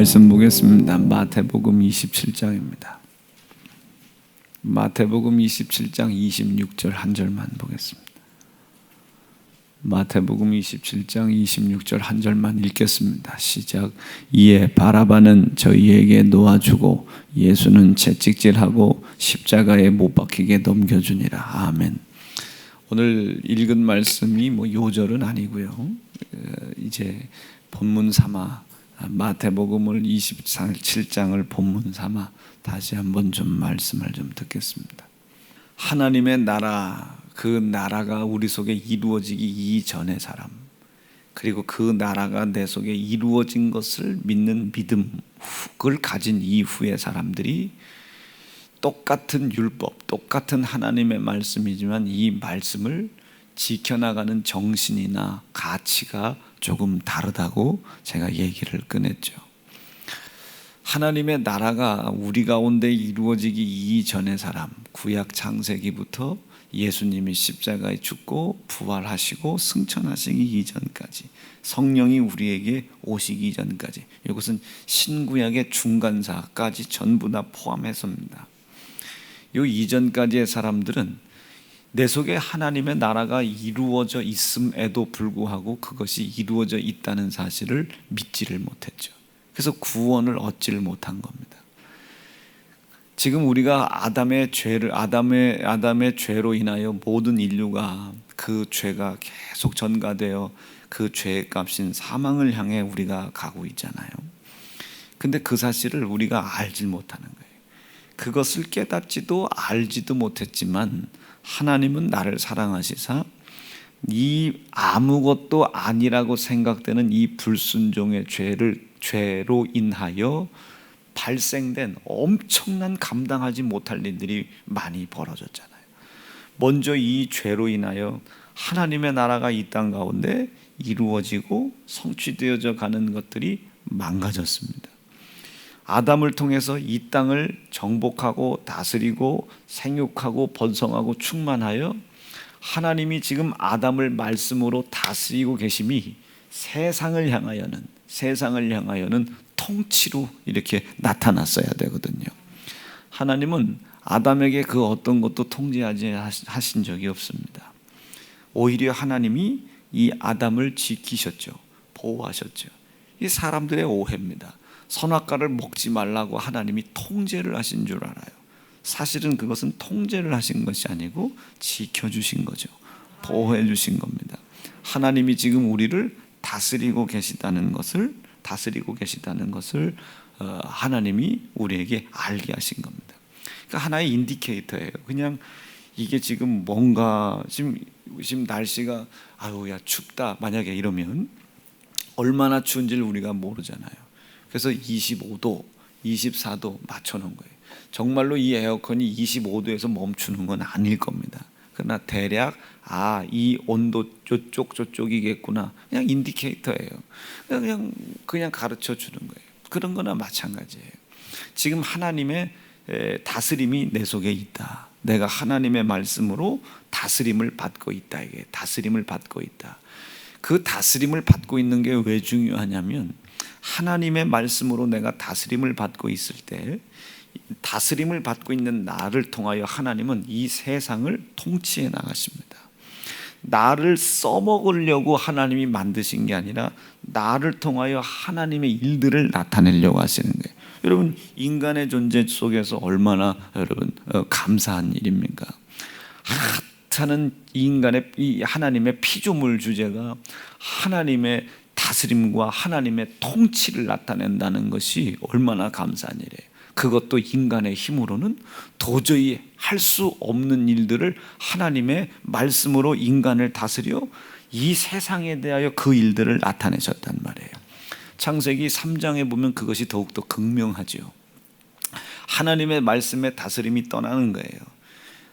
말씀 보겠습니다. 마태복음 27장입니다. 마태복음 27장 26절 한 절만 보겠습니다. 마태복음 27장 26절 한 절만 읽겠습니다. 시작. 이에 바라바는 저희에게 놓아주고 예수는 채찍질하고 십자가에 못 박히게 넘겨주니라. 아멘. 오늘 읽은 말씀이 요절은 아니고요. 이제 본문 삼아 마태복음을 27장을 본문 삼아 다시 한번 좀 말씀을 좀 듣겠습니다. 하나님의 나라, 그 나라가 우리 속에 이루어지기 이전의 사람, 그리고 그 나라가 내 속에 이루어진 것을 믿는 믿음을 가진 이후의 사람들이 똑같은 율법, 똑같은 하나님의 말씀이지만 이 말씀을 지켜나가는 정신이나 가치가 조금 다르다고 제가 얘기를 꺼냈죠. 하나님의 나라가 우리 가운데 이루어지기 이전의 사람, 구약 창세기부터 예수님이 십자가에 죽고 부활하시고 승천하시기 이전까지, 성령이 우리에게 오시기 이전까지, 이것은 신구약의 중간사까지 전부 다 포함해서입니다. 이 이전까지의 사람들은 내 속에 하나님의 나라가 이루어져 있음에도 불구하고 그것이 이루어져 있다는 사실을 믿지를 못했죠. 그래서 구원을 얻지를 못한 겁니다. 지금 우리가 아담의 죄로 인하여 모든 인류가 그 죄가 계속 전가되어 그 죄의 값인 사망을 향해 우리가 가고 있잖아요. 근데 그 사실을 우리가 알지 못하는 거예요. 그것을 깨닫지도 알지도 못했지만 하나님은 나를 사랑하시사 이 아무것도 아니라고 생각되는 이 불순종의 죄로 인하여 발생된 엄청난 감당하지 못할 일들이 많이 벌어졌잖아요. 먼저 이 죄로 인하여 하나님의 나라가 이 땅 가운데 이루어지고 성취되어져 가는 것들이 망가졌습니다. 아담을 통해서 이 땅을 정복하고 다스리고 생육하고 번성하고 충만하여 하나님이 지금 아담을 말씀으로 다스리고 계심이 세상을 향하여는 통치로 이렇게 나타났어야 되거든요. 하나님은 아담에게 그 어떤 것도 통제하지 하신 적이 없습니다. 오히려 하나님이 이 아담을 지키셨죠. 보호하셨죠. 이 사람들의 오해입니다. 선악과를 먹지 말라고 하나님이 통제를 하신 줄 알아요. 사실은 그것은 통제를 하신 것이 아니고 지켜주신 거죠. 보호해 주신 겁니다. 하나님이 지금 우리를 다스리고 계시다는 것을 하나님이 우리에게 알게 하신 겁니다. 그러니까 하나의 인디케이터예요. 그냥 이게 지금 뭔가 지금 날씨가 야 춥다 만약에 이러면 얼마나 추운지를 우리가 모르잖아요. 그래서 25도, 24도 맞춰놓은 거예요. 정말로 이 에어컨이 25도에서 멈추는 건 아닐 겁니다. 그러나 대략 이 온도 저쪽이겠구나. 그냥 인디케이터예요. 그냥 가르쳐 주는 거예요. 그런 거나 마찬가지예요. 지금 하나님의 다스림이 내 속에 있다. 내가 하나님의 말씀으로 다스림을 받고 있다. 이게 다스림을 받고 있다. 그 다스림을 받고 있는 게 왜 중요하냐면 하나님의 말씀으로 내가 다스림을 받고 있을 때 다스림을 받고 있는 나를 통하여 하나님은 이 세상을 통치해 나가십니다. 나를 써먹으려고 하나님이 만드신 게 아니라 나를 통하여 하나님의 일들을 나타내려고 하시는 거예요. 여러분, 인간의 존재 속에서 얼마나 감사한 일입니까? 하찮은 인간의 이 하나님의 피조물 주제가 하나님의 다스림과 하나님의 통치를 나타낸다는 것이 얼마나 감사한 일이에요. 그것도 인간의 힘으로는 도저히 할 수 없는 일들을 하나님의 말씀으로 인간을 다스려 이 세상에 대하여 그 일들을 나타내셨단 말이에요. 창세기 3장에 보면 그것이 더욱더 극명하죠. 하나님의 말씀의 다스림이 떠나는 거예요.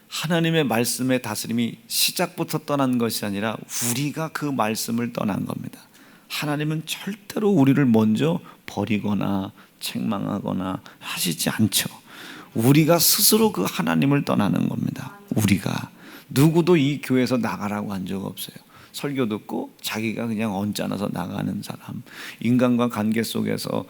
하나님의 말씀의 다스림이 시작부터 떠난 것이 아니라 우리가 그 말씀을 떠난 겁니다. 하나님은 절대로 우리를 먼저 버리거나 책망하거나 하시지 않죠. 우리가 스스로 그 하나님을 떠나는 겁니다. 우리가 누구도 이 교회에서 나가라고 한 적 없어요. 설교 듣고 자기가 그냥 언짢아서 나가는 사람, 인간과 관계 속에서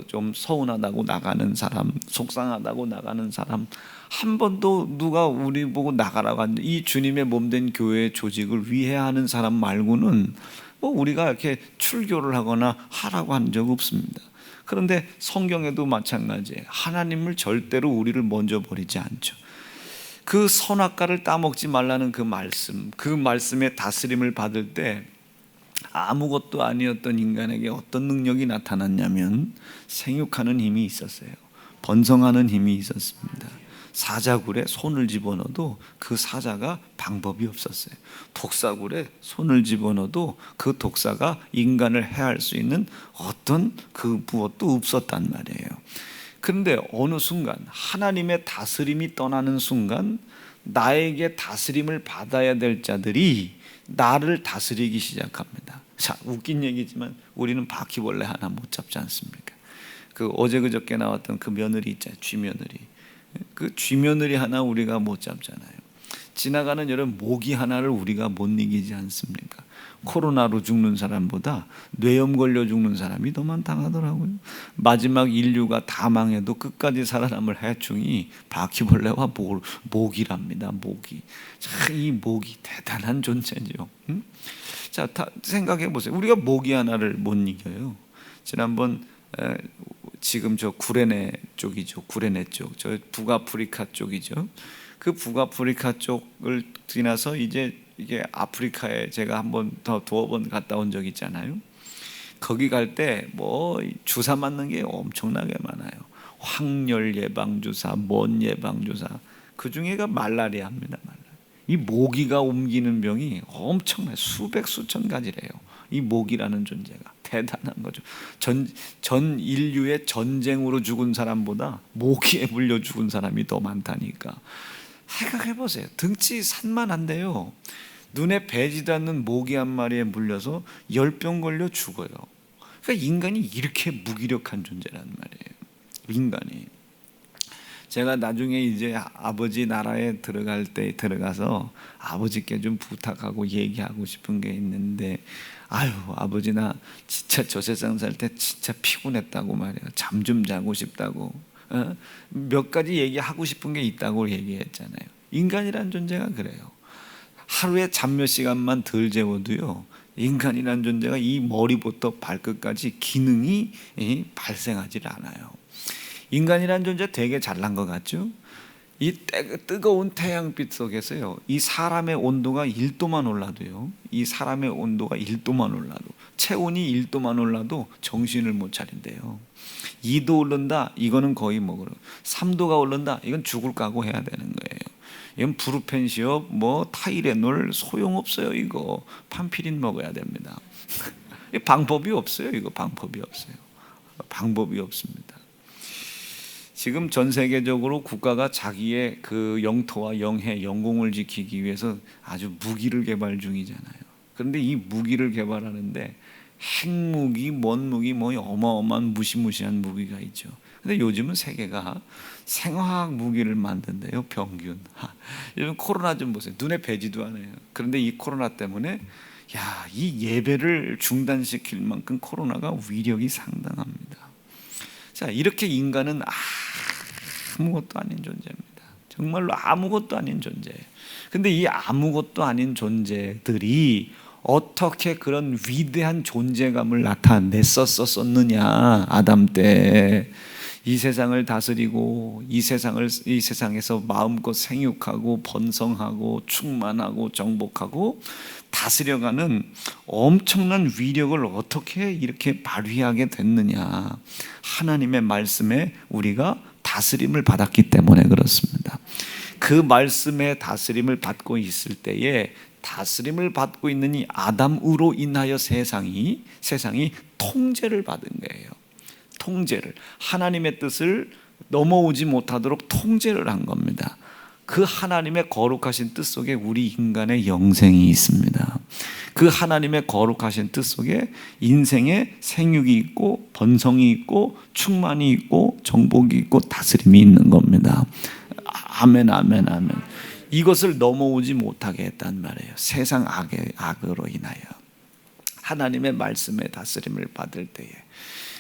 좀 서운하다고 나가는 사람, 속상하다고 나가는 사람, 한 번도 누가 우리 보고 나가라고 하는데 이 주님의 몸된 교회 조직을 위해하는 사람 말고는 뭐 우리가 이렇게 출교를 하거나 하라고 한 적 없습니다. 그런데 성경에도 마찬가지예요. 하나님을 절대로 우리를 먼저 버리지 않죠. 그 선악과를 따먹지 말라는 그 말씀의 다스림을 받을 때 아무것도 아니었던 인간에게 어떤 능력이 나타났냐면 생육하는 힘이 있었어요. 번성하는 힘이 있었습니다. 사자굴에 손을 집어넣어도 그 사자가 방법이 없었어요. 독사굴에 손을 집어넣어도 그 독사가 인간을 해할 수 있는 어떤 그 무엇도 없었단 말이에요. 그런데 어느 순간 하나님의 다스림이 떠나는 순간 나에게 다스림을 받아야 될 자들이 나를 다스리기 시작합니다. 자, 웃긴 얘기지만 우리는 바퀴벌레 하나 못 잡지 않습니까? 그 어제 그저께 나왔던 그 며느리 있잖아요. 쥐며느리. 그 쥐며느리 하나 우리가 못 잡잖아요. 지나가는 여러 모기 하나를 우리가 못 이기지 않습니까? 코로나로 죽는 사람보다 뇌염 걸려 죽는 사람이 더 많다고 하더라고요. 마지막 인류가 다 망해도 끝까지 살아남을 해충이 바퀴벌레와 모기랍니다. 모기. 자, 이 모기 대단한 존재죠. 응? 자, 생각해 보세요. 우리가 모기 하나를 못 이겨요. 지난번 지금 저 구레네 쪽이죠. 구레네 쪽, 저 북아프리카 쪽이죠. 그 북아프리카 쪽을 지나서 이제 이게 아프리카에 제가 한번 더 두어 번 갔다 온 적 있잖아요. 거기 갈 때 뭐 주사 맞는 게 엄청나게 많아요. 황열 예방 주사, 뭔 예방 주사. 그 중에가 말라리아입니다. 이 모기가 옮기는 병이 엄청나요. 수백 수천 가지래요. 이 모기라는 존재가 대단한 거죠. 전 인류의 전쟁으로 죽은 사람보다 모기에 물려 죽은 사람이 더 많다니까. 생각해 보세요. 등치 산만한데요. 눈에 배지도 않는 모기 한 마리에 물려서 열병 걸려 죽어요. 그러니까 인간이 이렇게 무기력한 존재란 말이에요. 인간이. 제가 나중에 이제 아버지 나라에 들어갈 때 들어가서 아버지께 좀 부탁하고 얘기하고 싶은 게 있는데, 아유 아버지 나 진짜 저 세상 살 때 진짜 피곤했다고 말이에요. 잠 좀 자고 싶다고. 몇 가지 얘기하고 싶은 게 있다고 얘기했잖아요. 인간이란 존재가 그래요. 하루에 잠 몇 시간만 덜 재워도요, 인간이란 존재가 이 머리부터 발끝까지 기능이 발생하지 않아요. 인간이란 존재 되게 잘난 것 같죠? 이 뜨거운 태양빛 속에서요, 이 사람의 온도가 1도만 올라도요, 이 사람의 온도가 1도만 올라도, 체온이 1도만 올라도 정신을 못 차린대요. 2도 오른다, 이거는 거의 뭐 3도가 오른다, 이건 죽을 각오해야 되는 거예요. 이건 브루펜시업, 뭐 타이레놀 소용없어요. 이거 판피린 먹어야 됩니다. 방법이 없어요. 이거 방법이 없어요. 방법이 없습니다. 지금 전 세계적으로 국가가 자기의 그 영토와 영해, 영공을 지키기 위해서 아주 무기를 개발 중이잖아요. 그런데 이 무기를 개발하는데 핵무기, 뭔 무기, 뭐 어마어마한 무시무시한 무기가 있죠. 근데 요즘은 세계가 생화학 무기를 만든대요. 병균. 요즘 코로나 좀 보세요. 눈에 배지도 않아요. 그런데 이 코로나 때문에 이 예배를 중단시킬 만큼 코로나가 위력이 상당합니다. 자, 이렇게 인간은 아무것도 아닌 존재입니다. 정말로 아무것도 아닌 존재예요. 근데 이 아무것도 아닌 존재들이 어떻게 그런 위대한 존재감을 나타냈었느냐. 아담 때 이 세상을 다스리고 이 세상에서 마음껏 생육하고 번성하고 충만하고 정복하고 다스려가는 엄청난 위력을 어떻게 이렇게 발휘하게 됐느냐. 하나님의 말씀에 우리가 다스림을 받았기 때문에 그렇습니다. 그 말씀의 다스림을 받고 있을 때에 다스림을 받고 있는 이 아담으로 인하여 세상이 통제를 받은 거예요. 통제를, 하나님의 뜻을 넘어오지 못하도록 통제를 한 겁니다. 그 하나님의 거룩하신 뜻 속에 우리 인간의 영생이 있습니다. 그 하나님의 거룩하신 뜻 속에 인생의 생육이 있고 번성이 있고 충만이 있고 정복이 있고 다스림이 있는 겁니다. 아멘, 아멘, 아멘. 이것을 넘어오지 못하게 했단 말이에요. 세상 악으로 인하여 하나님의 말씀의 다스림을 받을 때에.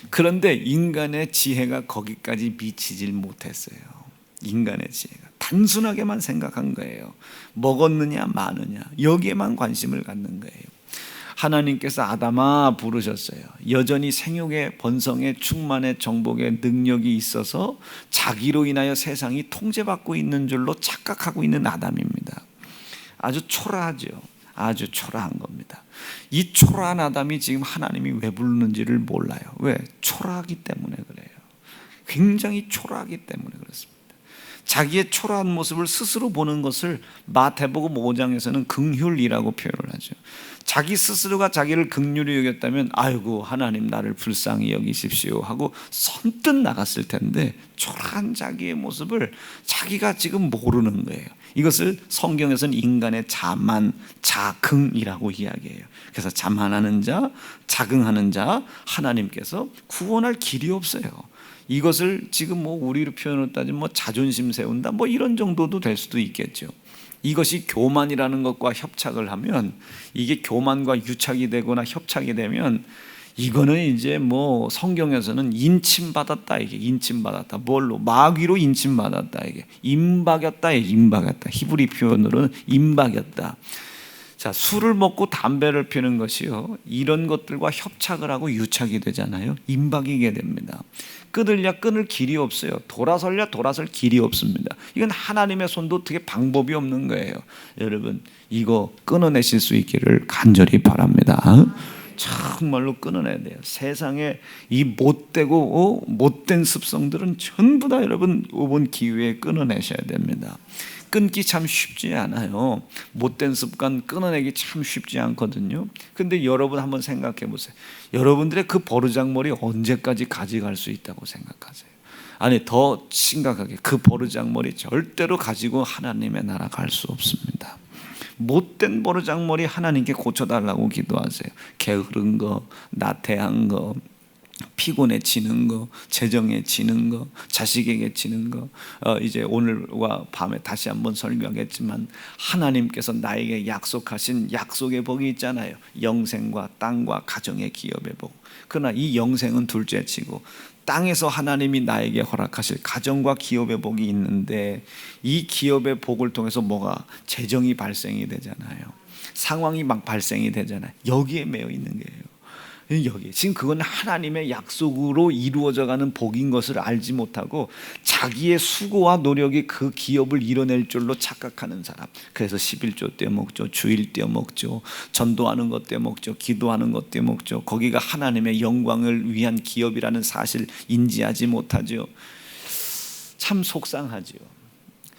그런데 인간의 지혜가 거기까지 미치질 못했어요. 인간의 지혜가 단순하게만 생각한 거예요. 먹었느냐 마느냐 여기에만 관심을 갖는 거예요. 하나님께서 아담아 부르셨어요. 여전히 생육의 번성의 충만의 정복의 능력이 있어서 자기로 인하여 세상이 통제받고 있는 줄로 착각하고 있는 아담입니다. 아주 초라하죠. 아주 초라한 겁니다. 이 초라한 아담이 지금 하나님이 왜 부르는지를 몰라요. 왜? 초라하기 때문에 그래요. 굉장히 초라하기 때문에 그렇습니다. 자기의 초라한 모습을 스스로 보는 것을 마태복음 5장에서는 긍휼이라고 표현을 하죠. 자기 스스로가 자기를 긍휼히 여겼다면 아이고 하나님 나를 불쌍히 여기십시오 하고 선뜻 나갔을 텐데, 초라한 자기의 모습을 자기가 지금 모르는 거예요. 이것을 성경에서는 인간의 자만, 자긍이라고 이야기해요. 그래서 자만하는 자, 자긍하는 자, 하나님께서 구원할 길이 없어요. 이것을 지금 우리로 표현을 따지면 자존심 세운다 이런 정도도 될 수도 있겠죠. 이것이 교만이라는 것과 협착을 하면, 이게 교만과 유착이 되거나 협착이 되면 이거는 이제 성경에서는 인침받았다, 이게 인침받았다. 뭘로? 마귀로 인침받았다, 이게 임박였다, 임박였다. 히브리 표현으로는 임박였다. 자, 술을 먹고 담배를 피우는 것이요, 이런 것들과 협착을 하고 유착이 되잖아요. 임박이게 됩니다. 끊으려 끊을 길이 없어요. 돌아설려 돌아설 길이 없습니다. 이건 하나님의 손도 어떻게 방법이 없는 거예요. 여러분, 이거 끊어내실 수 있기를 간절히 바랍니다. 정말로 끊어내야 돼요. 세상에 이 못되고 못된 습성들은 전부 다 여러분 이번 기회에 끊어내셔야 됩니다. 끊기 참 쉽지 않아요. 못된 습관 끊어내기 참 쉽지 않거든요. 근데 여러분 한번 생각해 보세요. 여러분들의 그 버르장머리 언제까지 가져갈 수 있다고 생각하세요? 아니, 더 심각하게 그 버르장머리 절대로 가지고 하나님의 나라 갈 수 없습니다. 못된 버르장머리 하나님께 고쳐달라고 기도하세요. 게으른 거, 나태한 거, 피곤해지는 거, 재정해지는 거, 자식에게 지는 거. 이제 오늘과 밤에 다시 한번 설교하겠지만, 하나님께서 나에게 약속하신 약속의 복이 있잖아요. 영생과 땅과 가정의 기업의 복. 그러나 이 영생은 둘째치고 땅에서 하나님이 나에게 허락하실 가정과 기업의 복이 있는데, 이 기업의 복을 통해서 재정이 발생이 되잖아요. 상황이 막 발생이 되잖아요. 여기에 매여 있는 거예요. 여기 지금 그건 하나님의 약속으로 이루어져가는 복인 것을 알지 못하고 자기의 수고와 노력이 그 기업을 이뤄낼 줄로 착각하는 사람. 그래서 11조 떼먹죠, 주일 떼먹죠, 전도하는 것 떼먹죠, 기도하는 것 떼먹죠. 거기가 하나님의 영광을 위한 기업이라는 사실 인지하지 못하죠. 참 속상하죠.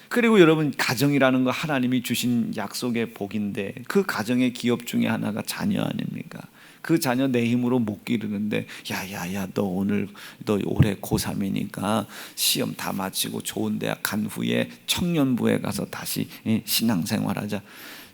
그리고 여러분, 가정이라는 거 하나님이 주신 약속의 복인데, 그 가정의 기업 중에 하나가 자녀 아닙니까? 그 자녀 내 힘으로 못 기르는데, 야야야, 너 올해 고3이니까 시험 다 마치고 좋은 대학 간 후에 청년부에 가서 다시 신앙생활하자.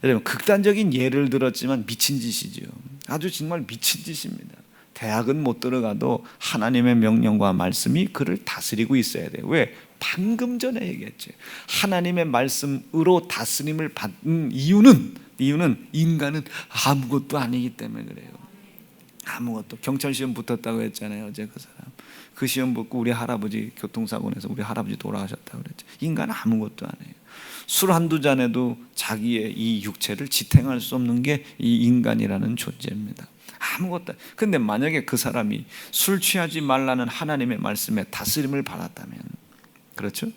여러분, 극단적인 예를 들었지만 미친 짓이죠. 아주 정말 미친 짓입니다. 대학은 못 들어가도 하나님의 명령과 말씀이 그를 다스리고 있어야 돼요. 왜? 방금 전에 얘기했죠. 하나님의 말씀으로 다스림을 받는 이유는 인간은 아무것도 아니기 때문에 그래요. 아무것도. 경찰 시험 붙었다고 했잖아요. 어제 그 사람 그 시험 붙고 우리 할아버지 교통사고 내서 우리 할아버지 돌아가셨다고 그랬죠. 인간은 아무것도 아니에요. 술 한두 잔에도 자기의 이 육체를 지탱할 수 없는 게 이 인간이라는 존재입니다. 아무것도. 근데 만약에 그 사람이 술 취하지 말라는 하나님의 말씀에 다스림을 받았다면, 그렇죠?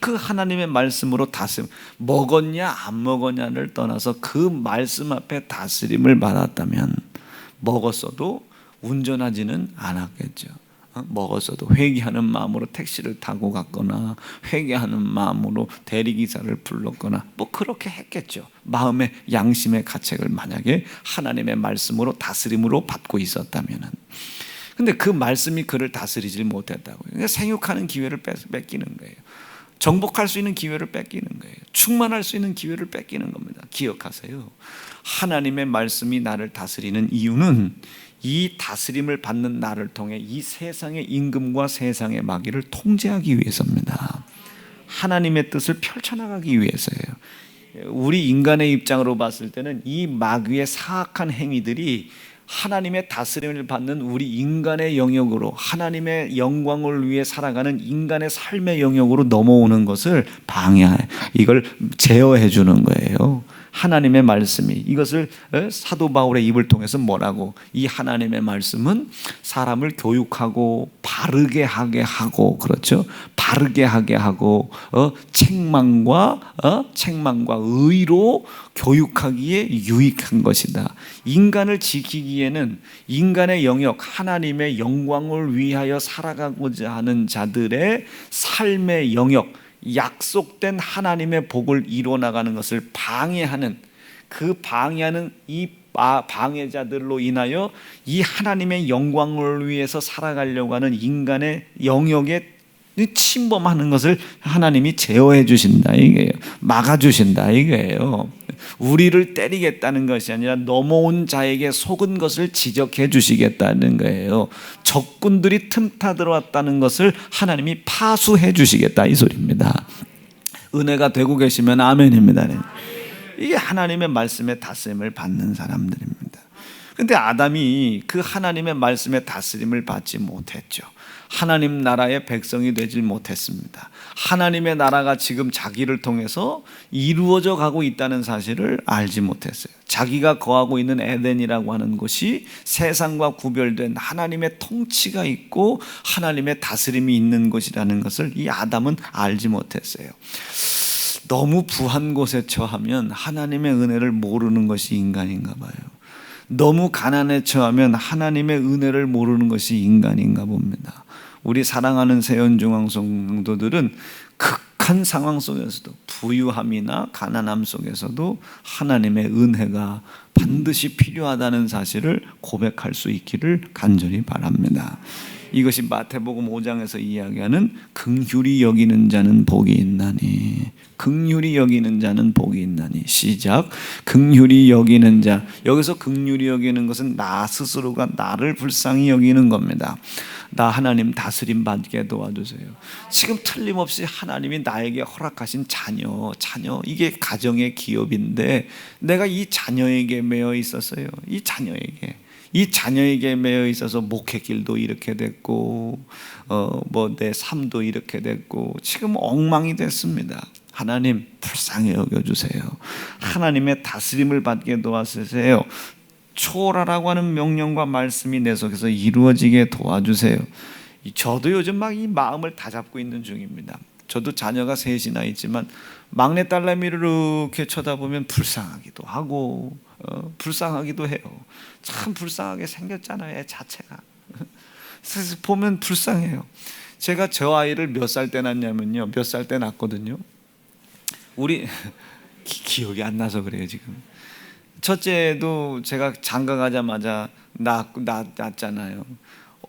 그 하나님의 말씀으로 다스림, 먹었냐 안 먹었냐를 떠나서 그 말씀 앞에 다스림을 받았다면, 먹었어도 운전하지는 않았겠죠. 먹었어도 회개하는 마음으로 택시를 타고 갔거나 회개하는 마음으로 대리기사를 불렀거나 그렇게 했겠죠. 마음의 양심의 가책을 만약에 하나님의 말씀으로 다스림으로 받고 있었다면. 근데 그 말씀이 그를 다스리지 못했다고요. 그러니까 생육하는 기회를 뺏기는 거예요. 정복할 수 있는 기회를 뺏기는 거예요. 충만할 수 있는 기회를 뺏기는 겁니다. 기억하세요. 하나님의 말씀이 나를 다스리는 이유는 이 다스림을 받는 나를 통해 이 세상의 임금과 세상의 마귀를 통제하기 위해서입니다. 하나님의 뜻을 펼쳐나가기 위해서예요. 우리 인간의 입장으로 봤을 때는 이 마귀의 사악한 행위들이 하나님의 다스림을 받는 우리 인간의 영역으로, 하나님의 영광을 위해 살아가는 인간의 삶의 영역으로 넘어오는 것을 방해해, 이걸 제어해 주는 거예요. 하나님의 말씀이, 이것을 사도 바울의 입을 통해서 뭐라고, 이 하나님의 말씀은 사람을 교육하고 바르게 하게 하고, 그렇죠, 바르게 하게 하고 책망과 의로 교육하기에 유익한 것이다. 인간을 지키기에는 인간의 영역, 하나님의 영광을 위하여 살아가고자 하는 자들의 삶의 영역, 약속된 하나님의 복을 이뤄나가는 것을 방해하는, 그 방해하는 이 방해자들로 인하여 이 하나님의 영광을 위해서 살아가려고 하는 인간의 영역에 침범하는 것을 하나님이 제어해 주신다 이게요. 막아주신다 이게요. 우리를 때리겠다는 것이 아니라 넘어온 자에게 속은 것을 지적해 주시겠다는 거예요. 적군들이 틈타 들어왔다는 것을 하나님이 파수해 주시겠다 이 소리입니다. 은혜가 되고 계시면 아멘입니다. 이게 하나님의 말씀에 다스림을 받는 사람들입니다. 그런데 아담이 그 하나님의 말씀에 다스림을 받지 못했죠. 하나님 나라의 백성이 되지 못했습니다. 하나님의 나라가 지금 자기를 통해서 이루어져 가고 있다는 사실을 알지 못했어요. 자기가 거하고 있는 에덴이라고 하는 곳이 세상과 구별된 하나님의 통치가 있고 하나님의 다스림이 있는 곳이라는 것을 이 아담은 알지 못했어요. 너무 부한 곳에 처하면 하나님의 은혜를 모르는 것이 인간인가 봐요. 너무 가난에 처하면 하나님의 은혜를 모르는 것이 인간인가 봅니다. 우리 사랑하는 세연중앙 성도들은 극한 상황 속에서도, 부유함이나 가난함 속에서도 하나님의 은혜가 반드시 필요하다는 사실을 고백할 수 있기를 간절히 바랍니다. 이것이 마태복음 5장에서 이야기하는 긍휼히 여기는 자는 복이 있나니, 긍휼히 여기는 자는 복이 있나니. 시작. 긍휼히 여기는 자. 여기서 긍휼히 여기는 것은 나 스스로가 나를 불쌍히 여기는 겁니다. 나 하나님 다스림 받게 도와주세요. 지금 틀림없이 하나님이 나에게 허락하신 자녀, 이게 가정의 기업인데 내가 이 자녀에게 매여 있었어요. 이 자녀에게 매여 있어서 목회길도 이렇게 됐고 내 삶도 이렇게 됐고 지금 엉망이 됐습니다. 하나님 불쌍히 여겨주세요. 하나님의 다스림을 받게 도와주세요. 초월하라고 하는 명령과 말씀이 내 속에서 이루어지게 도와주세요. 저도 요즘 막 이 마음을 다잡고 있는 중입니다. 저도 자녀가 셋이나 있지만 막내 딸내미를 이렇게 쳐다보면 불쌍하기도 하고 불쌍하기도 해요. 참 불쌍하게 생겼잖아요, 애 자체가. 그래서 보면 불쌍해요. 제가 저 아이를 몇 살 때 낳냐면요, 몇 살 때 낳았거든요. 우리 기억이 안 나서 그래요 지금. 첫째도 제가 장가 가자마자 낳았잖아요.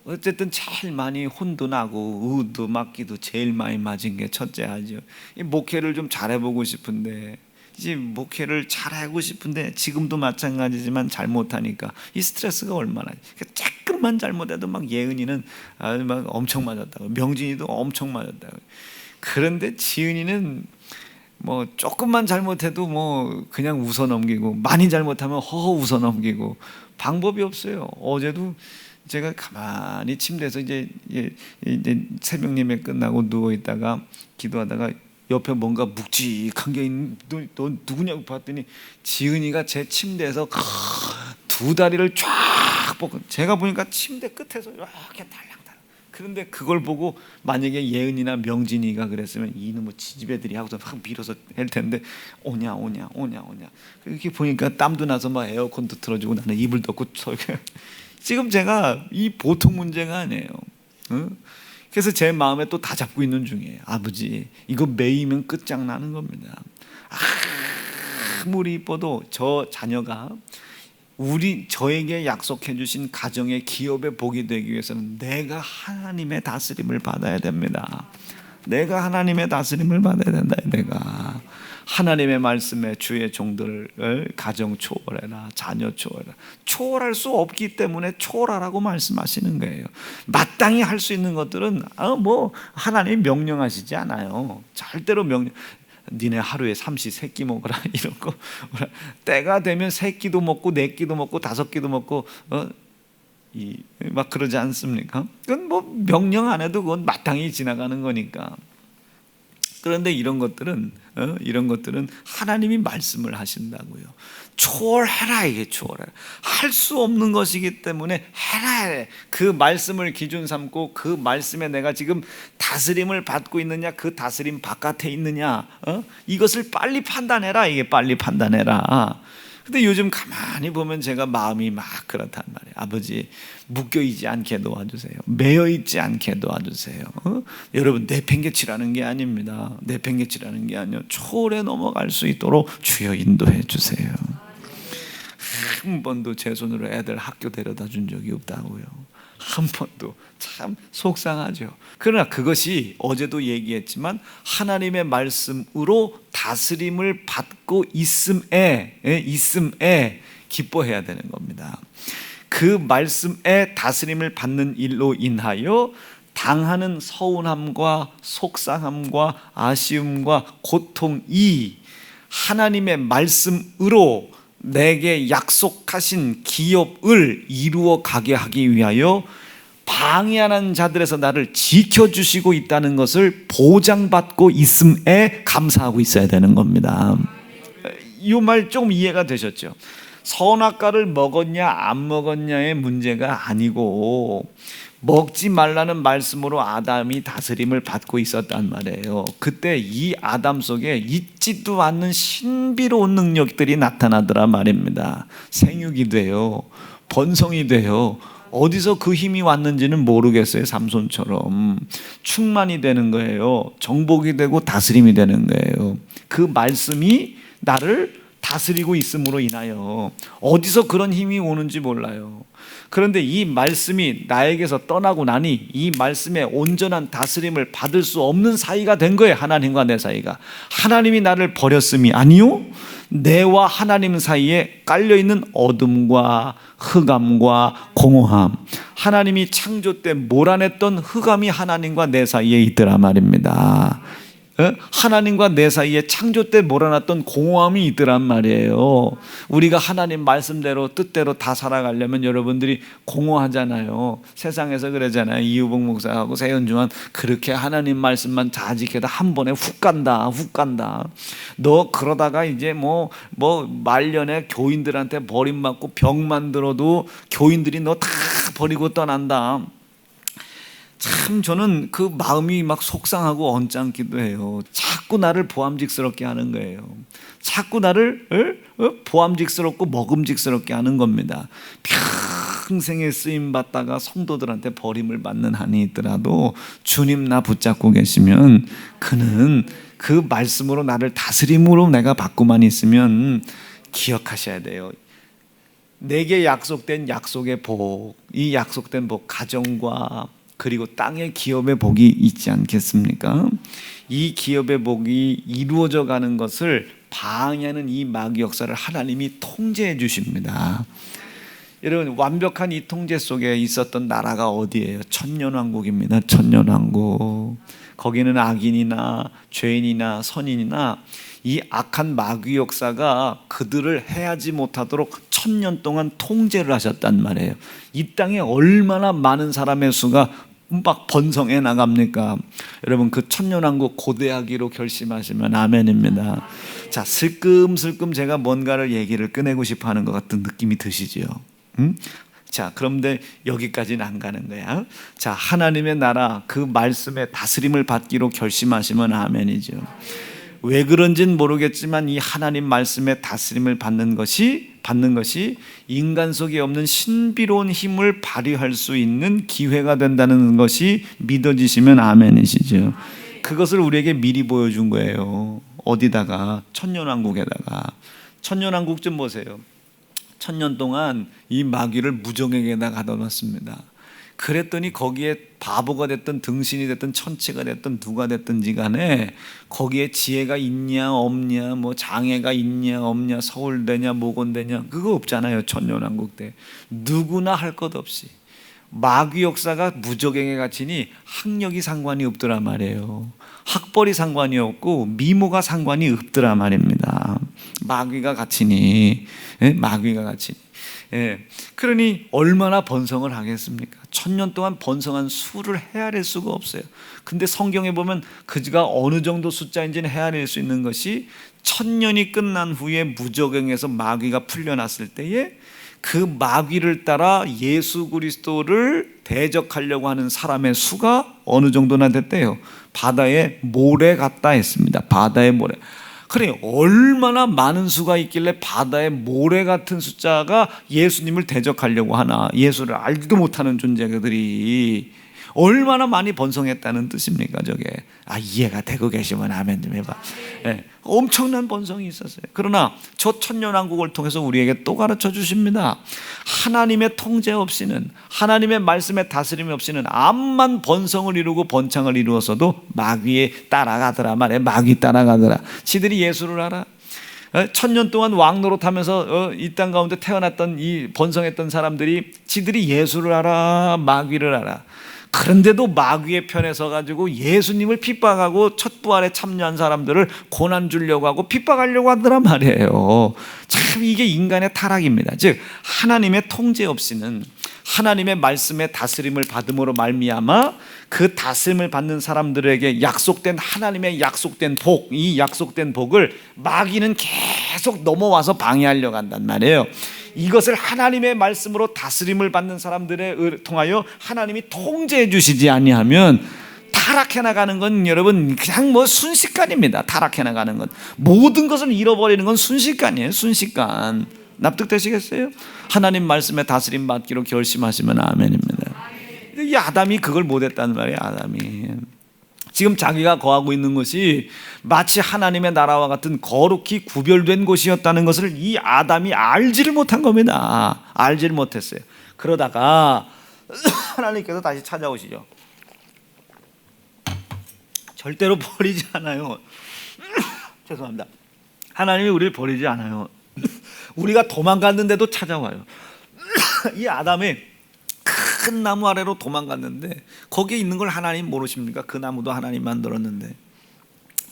어쨌든 제일 많이 혼도 나고 의도 맞기도 제일 많이 맞은 게 첫째 아죠. 이 목회를 좀 잘해보고 싶은데, 이제 목회를 잘하고 싶은데 지금도 마찬가지지만 잘못하니까 이 스트레스가 얼마나. 조금만 잘못해도 막 예은이는 막 엄청 맞았다고, 명진이도 엄청 맞았다고. 그런데 지은이는 뭐 조금만 잘못해도 뭐 그냥 웃어 넘기고, 많이 잘못하면 허허 웃어 넘기고, 방법이 없어요. 어제도 제가 가만히 침대에서 이제 새벽 예배 끝나고 누워 있다가 기도하다가 옆에 뭔가 묵직한 게 있는, 너 누구냐고 봤더니 지은이가 제 침대에서 두 다리를 쫙 뻗고, 제가 보니까 침대 끝에서 이렇게 달랑달랑. 그런데 그걸 보고 만약에 예은이나 명진이가 그랬으면 이놈의 지지배들이 하고서 확 밀어서 할 텐데 오냐. 이렇게 보니까 땀도 나서 막 에어컨도 틀어주고 나는 이불 덮고 지금 제가 이 보통 문제가 아니에요. 그래서 제 마음에 또 다 잡고 있는 중이에요. 아버지, 이거 매이면 끝장나는 겁니다. 아무리 이뻐도 저 자녀가 저에게 약속해 주신 가정의 기업의 복이 되기 위해서는 내가 하나님의 다스림을 받아야 됩니다. 내가 하나님의 다스림을 받아야 된다. 내가 하나님의 말씀에 주의 종들을 가정 초월해라, 자녀 초월해라. 초월할 수 없기 때문에 초월하라고 말씀하시는 거예요. 마땅히 할 수 있는 것들은 하나님이 명령하시지 않아요. 절대로 니네 하루에 삼시 세끼 먹어라 이런 거. 때가 되면 세 끼도 먹고 네 끼도 먹고 다섯 끼도 먹고 막 그러지 않습니까? 그건 명령 안 해도 그건 마땅히 지나가는 거니까. 그런데 이런 것들은 하나님이 말씀을 하신다고요. 초월해라, 이게 초월해라. 할 수 없는 것이기 때문에 해라. 그 말씀을 기준 삼고 그 말씀에 내가 지금 다스림을 받고 있느냐, 그 다스림 바깥에 있느냐, 이것을 빨리 판단해라. 이게 빨리 판단해라. 근데 요즘 가만히 보면 제가 마음이 막 그렇단 말이에요. 아버지, 묶여있지 않게 도와주세요. 매여있지 않게 도와주세요. 여러분, 내팽개치라는 게 아닙니다. 내팽개치라는 게 아니요, 초월에 넘어갈 수 있도록 주여 인도해 주세요. 한 번도 제 손으로 애들 학교 데려다 준 적이 없다고요. 한 번도. 참 속상하죠. 그러나 그것이 어제도 얘기했지만 하나님의 말씀으로 다스림을 받고 있음에 기뻐해야 되는 겁니다. 그 말씀에 다스림을 받는 일로 인하여 당하는 서운함과 속상함과 아쉬움과 고통이 하나님의 말씀으로 내게 약속하신 기업을 이루어 가게 하기 위하여 방해하는 자들에서 나를 지켜주시고 있다는 것을 보장받고 있음에 감사하고 있어야 되는 겁니다. 이 말 조금 이해가 되셨죠? 선악과를 먹었냐 안 먹었냐의 문제가 아니고 먹지 말라는 말씀으로 아담이 다스림을 받고 있었단 말이에요. 그때 이 아담 속에 있지도 않는 신비로운 능력들이 나타나더라 말입니다. 생육이 돼요. 번성이 돼요. 어디서 그 힘이 왔는지는 모르겠어요. 삼손처럼 충만이 되는 거예요. 정복이 되고 다스림이 되는 거예요. 그 말씀이 나를 다스리고 있음으로 인하여 어디서 그런 힘이 오는지 몰라요. 그런데 이 말씀이 나에게서 떠나고 나니 이 말씀에 온전한 다스림을 받을 수 없는 사이가 된 거예요. 하나님과 내 사이가. 하나님이 나를 버렸음이 아니요, 내와 하나님 사이에 깔려있는 어둠과 흑암과 공허함, 하나님이 창조 때 몰아냈던 흑암이 하나님과 내 사이에 있더라 말입니다. 하나님과 내 사이에 창조 때 몰아놨던 공허함이 있더란 말이에요. 우리가 하나님 말씀대로 뜻대로 다 살아가려면 여러분들이 공허하잖아요. 세상에서 그러잖아요. 이유복 목사하고 세현주한 그렇게 하나님 말씀만 다 지켜도 한 번에 훅 간다. 너 그러다가 이제 말년에 교인들한테 버림받고 병만 들어도 교인들이 너 다 버리고 떠난다. 참 저는 그 마음이 막 속상하고 언짢기도 해요. 자꾸 나를 보암직스럽게 하는 거예요. 자꾸 나를 보암직스럽고 먹음직스럽게 하는 겁니다. 평생에 쓰임받다가 성도들한테 버림을 받는 한이 있더라도 주님 나 붙잡고 계시면 그는 그 말씀으로 나를 다스림으로 내가 받고만 있으면 기억하셔야 돼요. 내게 약속된 약속의 복, 이 약속된 복, 가정과 그리고 땅의 기업의 복이 있지 않겠습니까? 이 기업의 복이 이루어져 가는 것을 방해하는 이 마귀 역사를 하나님이 통제해 주십니다. 여러분, 완벽한 이 통제 속에 있었던 나라가 어디예요? 천년왕국입니다. 천년왕국. 거기는 악인이나 죄인이나 선인이나 이 악한 마귀 역사가 그들을 해하지 못하도록 1000년 동안 통제를 하셨단 말이에요. 이 땅에 얼마나 많은 사람의 수가 막 번성해 나갑니까? 여러분, 그 천년왕국 고대하기로 결심하시면 아멘입니다. 자, 슬금슬금 제가 뭔가를 얘기를 꺼내고 싶어 하는 것 같은 느낌이 드시죠? 자, 그런데 여기까지는 안 가는 거야. 자, 하나님의 나라 그 말씀에 다스림을 받기로 결심하시면 아멘이죠. 왜 그런지는 모르겠지만 이 하나님 말씀에 다스림을 받는 것이 인간 속에 없는 신비로운 힘을 발휘할 수 있는 기회가 된다는 것이 믿어지시면 아멘이시죠. 그것을 우리에게 미리 보여준 거예요. 어디다가? 천년왕국에다가. 천년왕국 좀 보세요. 1000년 동안 이 마귀를 무정에게다 가둬놨습니다. 그랬더니 거기에 바보가 됐든 등신이 됐든 천치가 됐든 누가 됐든지 간에 거기에 지혜가 있냐 없냐, 뭐 장애가 있냐 없냐, 서울대냐 모건대냐, 그거 없잖아요. 천년왕국 때 누구나 할 것 없이 마귀 역사가 무적행에 갇히니 학력이 상관이 없더라 말이에요. 학벌이 상관이 없고 미모가 상관이 없더라 말입니다. 마귀가 갇히니, 마귀가 갇히니. 그러니 얼마나 번성을 하겠습니까? 1000년 동안 번성한 수를 헤아릴 수가 없어요. 근데 성경에 보면 그가 어느 정도 숫자인지는 헤아릴 수 있는 것이 1000년이 끝난 후에 무적행에서 마귀가 풀려났을 때에 그 마귀를 따라 예수 그리스도를 대적하려고 하는 사람의 수가 어느 정도나 됐대요. 바다의 모래 같다 했습니다. 바다의 모래. 그래, 얼마나 많은 수가 있길래 바다의 모래 같은 숫자가 예수님을 대적하려고 하나. 예수를 알지도 못하는 존재들이 얼마나 많이 번성했다는 뜻입니까? 저게 이해가 되고 계시면 아멘 좀 해봐. 엄청난 번성이 있었어요. 그러나 저 천년왕국을 통해서 우리에게 또 가르쳐 주십니다. 하나님의 통제 없이는, 하나님의 말씀의 다스림이 없이는 암만 번성을 이루고 번창을 이루어서도 마귀에 따라가더라 말이에요. 마귀 따라가더라. 지들이 예수를 알아? 1000년 동안 왕노릇하면서 이 땅 가운데 태어났던 이 번성했던 사람들이 지들이 예수를 알아, 마귀를 알아. 그런데도 마귀의 편에 서가지고 예수님을 핍박하고 첫 부활에 참여한 사람들을 고난 주려고 하고 핍박하려고 하더란 말이에요. 참 이게 인간의 타락입니다. 즉 하나님의 통제 없이는, 하나님의 말씀의 다스림을 받음으로 말미암아 그 다스림을 받는 사람들에게 약속된 하나님의 약속된 복, 이 약속된 복을 마귀는 계속 넘어와서 방해하려고 한단 말이에요. 이것을 하나님의 말씀으로 다스림을 받는 사람들에 통하여 하나님이 통제해 주시지 아니하면 타락해 나가는 건 여러분 그냥 뭐 순식간입니다. 타락해 나가는 건, 모든 것을 잃어버리는 건 순식간이에요. 순식간. 납득되시겠어요? 하나님 말씀에 다스림 받기로 결심하시면 아멘입니다. 이 아담이 그걸 못했단 말이에요. 아담이 지금 자기가 거하고 있는 것이 마치 하나님의 나라와 같은 거룩히 구별된 곳이었다는 것을 이 아담이 알지를 못한 겁니다. 알지를 못했어요. 그러다가 하나님께서 다시 찾아오시죠. 절대로 버리지 않아요. 죄송합니다. 하나님이 우리를 버리지 않아요. 우리가 도망갔는데도 찾아와요. 이 아담이 큰 나무 아래로 도망갔는데 거기에 있는 걸 하나님 모르십니까? 그 나무도 하나님 만들었는데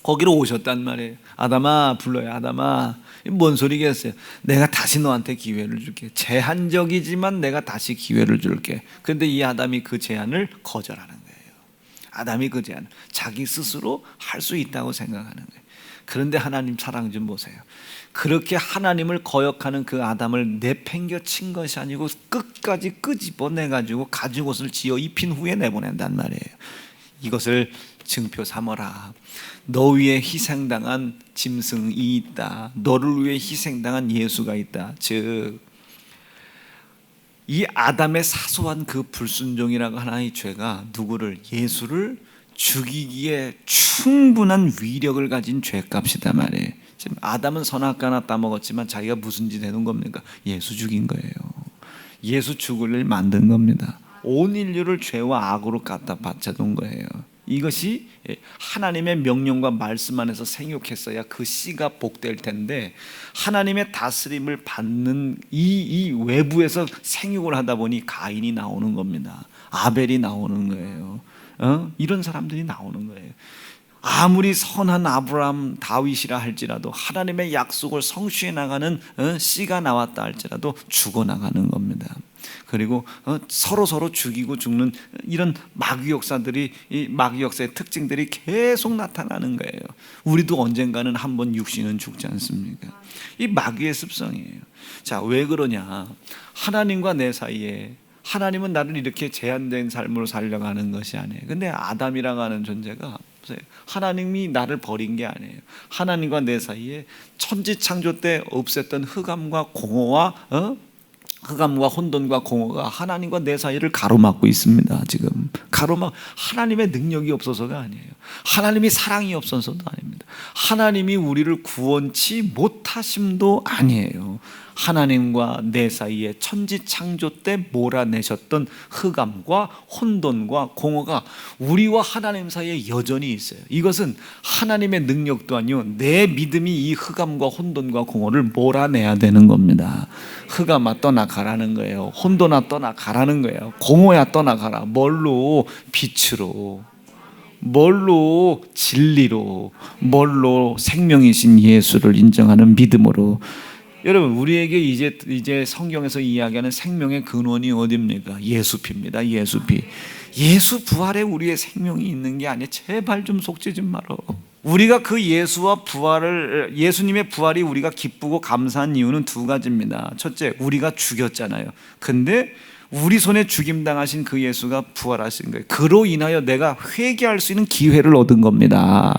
거기로 오셨단 말이에요. 아담아 불러요. 아담아, 뭔 소리겠어요? 내가 다시 너한테 기회를 줄게. 제한적이지만 내가 다시 기회를 줄게. 그런데 이 아담이 그 제안을 거절하는 거예요. 아담이 그 제안을 자기 스스로 할 수 있다고 생각하는 거예요. 그런데 하나님 사랑 좀 보세요. 그렇게 하나님을 거역하는 그 아담을 내팽겨 친 것이 아니고 끝까지 끄집어내가지고 가죽옷을 지어 입힌 후에 내보낸단 말이에요. 이것을 증표 삼어라. 너 위에 희생당한 짐승이 있다. 너를 위해 희생당한 예수가 있다. 즉 이 아담의 사소한 그 불순종이라고 하나의 죄가 누구를, 예수를 죽이기에 충분한 위력을 가진 죄값이다 말이에요. 지금 아담은 선악과 하나 따먹었지만 자기가 무슨 짓 해놓은 겁니까? 예수 죽인 거예요. 예수 죽을 일 만든 겁니다. 온 인류를 죄와 악으로 갖다 바쳐둔 거예요. 이것이 하나님의 명령과 말씀 안에서 생육했어야 그 씨가 복될 텐데 하나님의 다스림을 받는 이 외부에서 생육을 하다 보니 가인이 나오는 겁니다. 아벨이 나오는 거예요. 이런 사람들이 나오는 거예요. 아무리 선한 아브라함, 다윗이라 할지라도 하나님의 약속을 성취해 나가는 씨가 나왔다 할지라도 죽어나가는 겁니다. 그리고 서로 죽이고 죽는 이런 마귀 역사들이, 이 마귀 역사의 특징들이 계속 나타나는 거예요. 우리도 언젠가는 한번 육신은 죽지 않습니까? 이 마귀의 습성이에요. 자, 왜 그러냐? 하나님과 내 사이에, 하나님은 나를 이렇게 제한된 삶으로 살려고 하는 것이 아니에요. 근데 아담이라고 하는 존재가 하나님이 나를 버린 게 아니에요. 하나님과 내 사이에 천지창조 때 없앴던 흑암과 공허와 흑암과 혼돈과 공허가 하나님과 내 사이를 가로막고 있습니다. 지금 하나님의 능력이 없어서가 아니에요. 하나님이 사랑이 없어서도 아닙니다. 하나님이 우리를 구원치 못하심도 아니에요. 하나님과 내 사이에 천지 창조 때 몰아내셨던 흑암과 혼돈과 공허가 우리와 하나님 사이에 여전히 있어요. 이것은 하나님의 능력도 아니요, 내 믿음이 이 흑암과 혼돈과 공허를 몰아내야 되는 겁니다. 흑암아 떠나가라는 거예요. 혼돈아 떠나가라는 거예요. 공허야 떠나가라. 뭘로? 빛으로. 뭘로? 진리로. 뭘로? 생명이신 예수를 인정하는 믿음으로. 여러분, 우리에게 이제 성경에서 이야기하는 생명의 근원이 어디입니까? 예수피입니다. 예수피. 예수 부활에 우리의 생명이 있는 게 아니에요. 제발 좀 속지 좀 말어. 우리가 그 예수와 부활을, 예수님의 부활이 우리가 기쁘고 감사한 이유는 두 가지입니다. 첫째, 우리가 죽였잖아요. 근데 우리 손에 죽임당하신 그 예수가 부활하신 거예요. 그로 인하여 내가 회개할 수 있는 기회를 얻은 겁니다.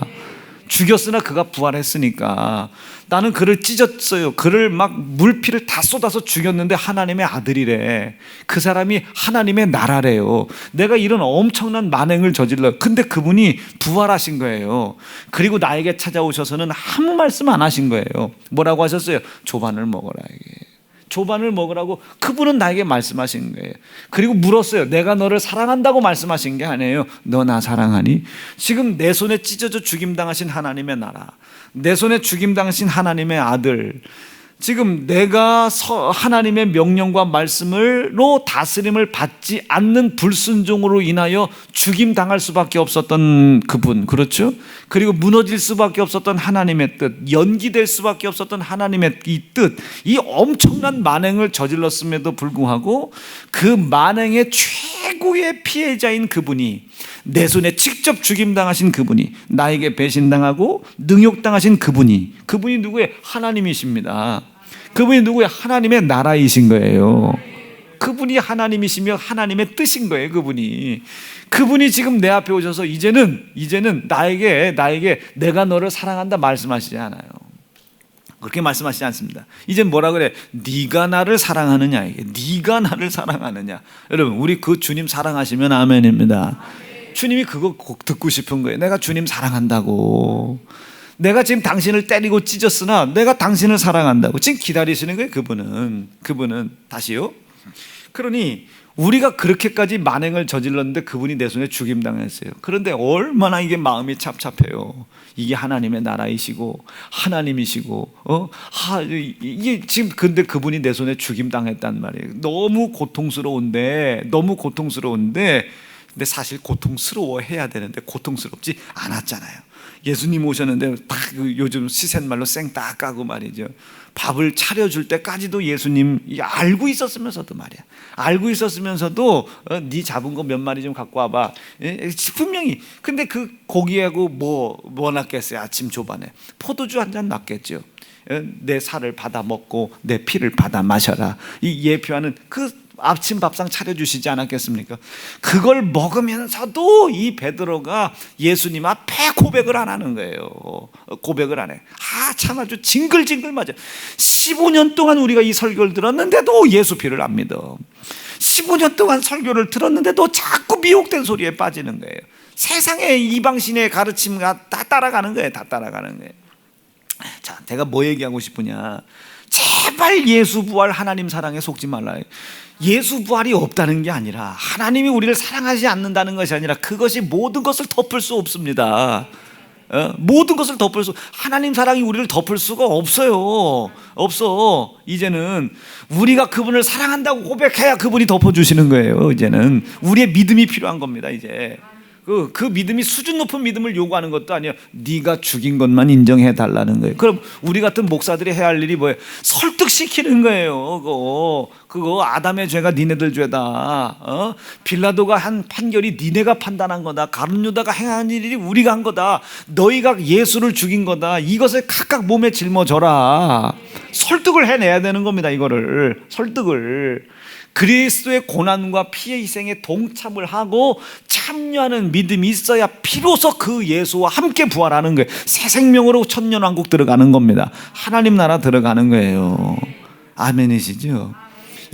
죽였으나 그가 부활했으니까. 나는 그를 찢었어요. 그를 막 물피를 다 쏟아서 죽였는데 하나님의 아들이래. 그 사람이 하나님의 나라래요. 내가 이런 엄청난 만행을 저질러요. 근데 그분이 부활하신 거예요. 그리고 나에게 찾아오셔서는 아무 말씀 안 하신 거예요. 뭐라고 하셨어요? 조반을 먹어라. 이게 조반을 먹으라고 그분은 나에게 말씀하신 거예요. 그리고 물었어요. 내가 너를 사랑한다고 말씀하신 게 아니에요. 너 나 사랑하니? 지금 내 손에 찢어져 죽임당하신 하나님의 나라, 내 손에 죽임당하신 하나님의 아들, 지금 내가 하나님의 명령과 말씀으로 다스림을 받지 않는 불순종으로 인하여 죽임당할 수밖에 없었던 그분, 그렇죠? 그리고 무너질 수밖에 없었던 하나님의 뜻, 연기될 수밖에 없었던 하나님의 이 뜻, 이 엄청난 만행을 저질렀음에도 불구하고 그 만행의 최고의 피해자인 그분이, 내 손에 직접 죽임당하신 그분이, 나에게 배신당하고 능욕당하신 그분이 누구예요? 하나님이십니다. 그분이 누구예요? 하나님의 나라이신 거예요. 그분이 하나님이시며 하나님의 뜻인 거예요. 그분이 지금 내 앞에 오셔서 이제는 나에게 내가 너를 사랑한다 말씀하시지 않아요. 그렇게 말씀하시지 않습니다. 이제 뭐라 그래? 네가 나를 사랑하느냐. 이게 네가 나를 사랑하느냐. 여러분, 우리 그 주님 사랑하시면 아멘입니다. 주님이 그거 꼭 듣고 싶은 거예요. 내가 주님 사랑한다고. 내가 지금 당신을 때리고 찢었으나 내가 당신을 사랑한다고 지금 기다리시는 거예요. 그분은 다시요. 그러니 우리가 그렇게까지 만행을 저질렀는데 그분이 내 손에 죽임당했어요. 그런데 얼마나 이게 마음이 찹찹해요. 이게 하나님의 나라이시고 하나님이시고 이게 지금 근데 그분이 내 손에 죽임당했단 말이에요. 너무 고통스러운데 근데 사실 고통스러워해야 되는데 고통스럽지 않았잖아요. 예수님 오셨는데 요즘 시센말로 생딱 까고 말이죠. 밥을 차려줄 때까지도 예수님 알고 있었으면서도 말이야. 알고 있었으면서도 네 잡은 거 몇 마리 좀 갖고 와봐. 분명히. 근데 그 고기하고 뭐 놨겠어요? 아침 조반에 포도주 한 잔 놨겠죠. 내 살을 받아 먹고 내 피를 받아 마셔라. 이 예표하는 그 아침 밥상 차려주시지 않았겠습니까? 그걸 먹으면서도 이 베드로가 예수님 앞에 고백을 안 하는 거예요. 고백을 안 해. 참 아주 징글징글 맞아. 15년 동안 우리가 이 설교를 들었는데도 예수 피를 안 믿어. 15년 동안 설교를 들었는데도 자꾸 미혹된 소리에 빠지는 거예요. 세상의 이방신의 가르침과 다 따라가는 거예요. 자, 내가 뭐 얘기하고 싶으냐? 제발 예수 부활 하나님 사랑에 속지 말라. 예수 부활이 없다는 게 아니라 하나님이 우리를 사랑하지 않는다는 것이 아니라 그것이 모든 것을 덮을 수 없습니다. 모든 것을 덮을 수, 하나님 사랑이 우리를 덮을 수가 없어요. 없어. 이제는 우리가 그분을 사랑한다고 고백해야 그분이 덮어주시는 거예요. 이제는 우리의 믿음이 필요한 겁니다. 이제 그 믿음이 수준 높은 믿음을 요구하는 것도 아니에요. 네가 죽인 것만 인정해 달라는 거예요. 그럼 우리 같은 목사들이 해야 할 일이 뭐예요? 설득시키는 거예요. 그거 아담의 죄가 니네들 죄다. 빌라도가 한 판결이 니네가 판단한 거다. 가룟 유다가 행한 일이 우리가 한 거다. 너희가 예수를 죽인 거다. 이것을 각각 몸에 짊어져라. 설득을 해내야 되는 겁니다. 이거를 설득을. 그리스도의 고난과 피의 희생에 동참을 하고 참여하는 믿음이 있어야 비로소 그 예수와 함께 부활하는 거예요. 새 생명으로 천년왕국 들어가는 겁니다. 하나님 나라 들어가는 거예요. 아멘이시죠?